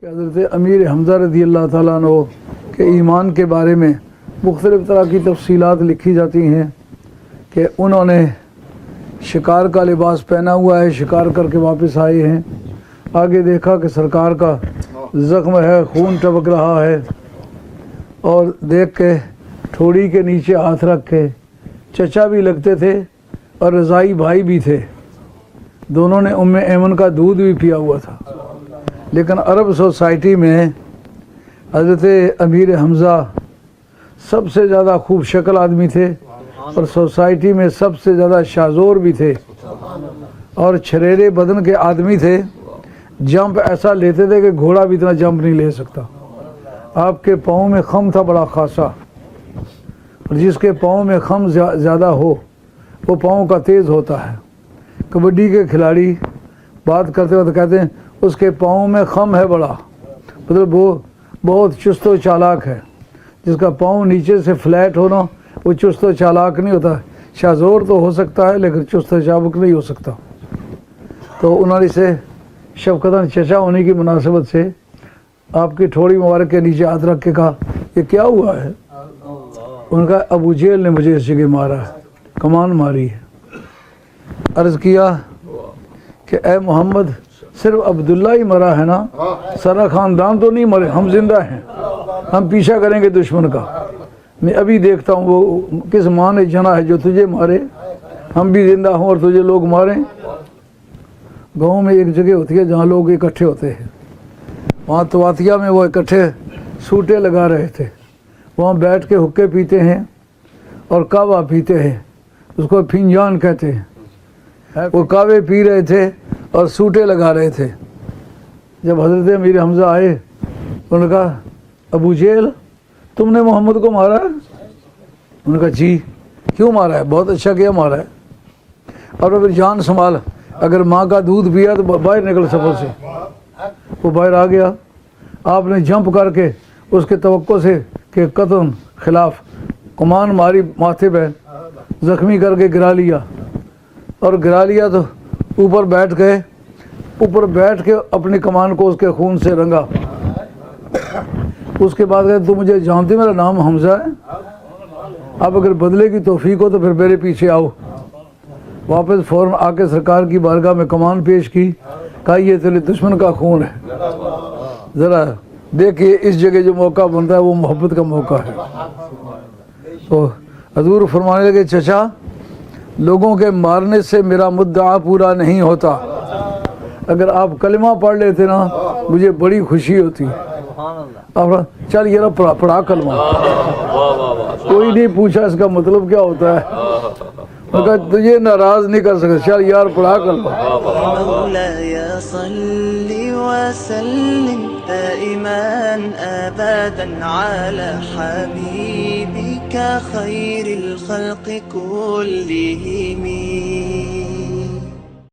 کہ حضرت امیر حمزہ رضی اللہ تعالیٰ عنہ کے ایمان کے بارے میں مختلف طرح کی تفصیلات لکھی جاتی ہیں کہ انہوں نے شکار کا لباس پہنا ہوا ہے، شکار کر کے واپس آئے ہیں، آگے دیکھا کہ سرکار کا زخم ہے، خون ٹپک رہا ہے، اور دیکھ کے ٹھوڑی کے نیچے ہاتھ رکھ کے چچا بھی لگتے تھے اور رضائی بھائی بھی تھے، دونوں نے ام ایمن کا دودھ بھی پیا ہوا تھا، لیکن عرب سوسائٹی میں حضرت امیر حمزہ سب سے زیادہ خوب شکل آدمی تھے اور سوسائٹی میں سب سے زیادہ شازور بھی تھے اور چھریرے بدن کے آدمی تھے، جمپ ایسا لیتے تھے کہ گھوڑا بھی اتنا جمپ نہیں لے سکتا، آپ کے پاؤں میں خم تھا بڑا خاصا، اور جس کے پاؤں میں خم زیادہ ہو وہ پاؤں کا تیز ہوتا ہے۔ کبڈی کے کھلاڑی بات کرتے وقت کہتے ہیں اس کے پاؤں میں خم ہے بڑا، مطلب وہ بہت چست و چالاک ہے، جس کا پاؤں نیچے سے فلیٹ ہونا وہ چست و چالاک نہیں ہوتا، شازور تو ہو سکتا ہے لیکن چست و چابک نہیں ہو سکتا۔ تو انہوں نے اسے شفقتاً چچا ہونے کی مناسبت سے آپ کی ٹھوڑی مبارک کے نیچے ہاتھ رکھ کے کہا یہ کیا ہوا ہے؟ ان کا ابو جہل نے مجھے اس جگہ مارا ہے، کمان ماری ہے۔ عرض کیا کہ اے محمد صرف عبداللہ ہی مرا ہے نا، سارا خاندان تو نہیں مرے، ہم زندہ ہیں، ہم پیچھا کریں گے دشمن کا، میں ابھی دیکھتا ہوں وہ کس ماں نے جنا ہے جو تجھے مارے، ہم بھی زندہ ہوں اور تجھے لوگ ماریں۔ گاؤں میں ایک جگہ ہوتی ہے جہاں لوگ اکٹھے ہوتے ہیں، وہاں تواتیہ میں وہ اکٹھے سوٹے لگا رہے تھے، وہاں بیٹھ کے حقے پیتے ہیں اور کعوہ پیتے ہیں، اس کو فنجان کہتے ہیں۔ وہ کعوے پی رہے تھے اور سوٹے لگا رہے تھے۔ جب حضرت امیر حمزہ آئے انہوں نے کہا ابو جہل تم نے محمد کو مارا ہے؟ انہوں نے کہا جی، کیوں مارا ہے؟ بہت اچھا کیا مارا ہے، اور پھر جان سنبھال، اگر ماں کا دودھ پیا تو باہر نکل سفر سے۔ وہ باہر آ گیا، آپ نے جمپ کر کے اس کے توقع سے کہ قتل خلاف کمان ماری ماتھے پہ، زخمی کر کے گرا لیا، اور گرا لیا تو اوپر بیٹھ گئے، اوپر بیٹھ کے اپنی کمان کو اس کے خون سے رنگا۔ اس کے بعد کہتے تم مجھے جانتے میرا نام حمزہ ہے؟ اب اگر بدلے کی توفیق ہو تو پھر میرے پیچھے آؤ۔ واپس فوراً آ کے سرکار کی بارگاہ میں کمان پیش کی، کہا یہ تیرے دشمن کا خون ہے، ذرا دیکھیے اس جگہ جو موقع بنتا ہے وہ محبت کا موقع ہے۔ تو حضور فرمانے لگے چچا لوگوں کے مارنے سے میرا مدعا پورا نہیں ہوتا، اگر آپ کلمہ پڑھ لیتے نا مجھے بڑی خوشی ہوتی۔ چل یہ رہا پڑھا کلمہ، کوئی نہیں پوچھا اس کا مطلب کیا ہوتا ہے، میں کہا تجھے ناراض نہیں کر سکتا، چل یار پڑھا کلمہ۔ مولاي صل وسلم دائما ابدا على حبيبك خير الخلق كلهم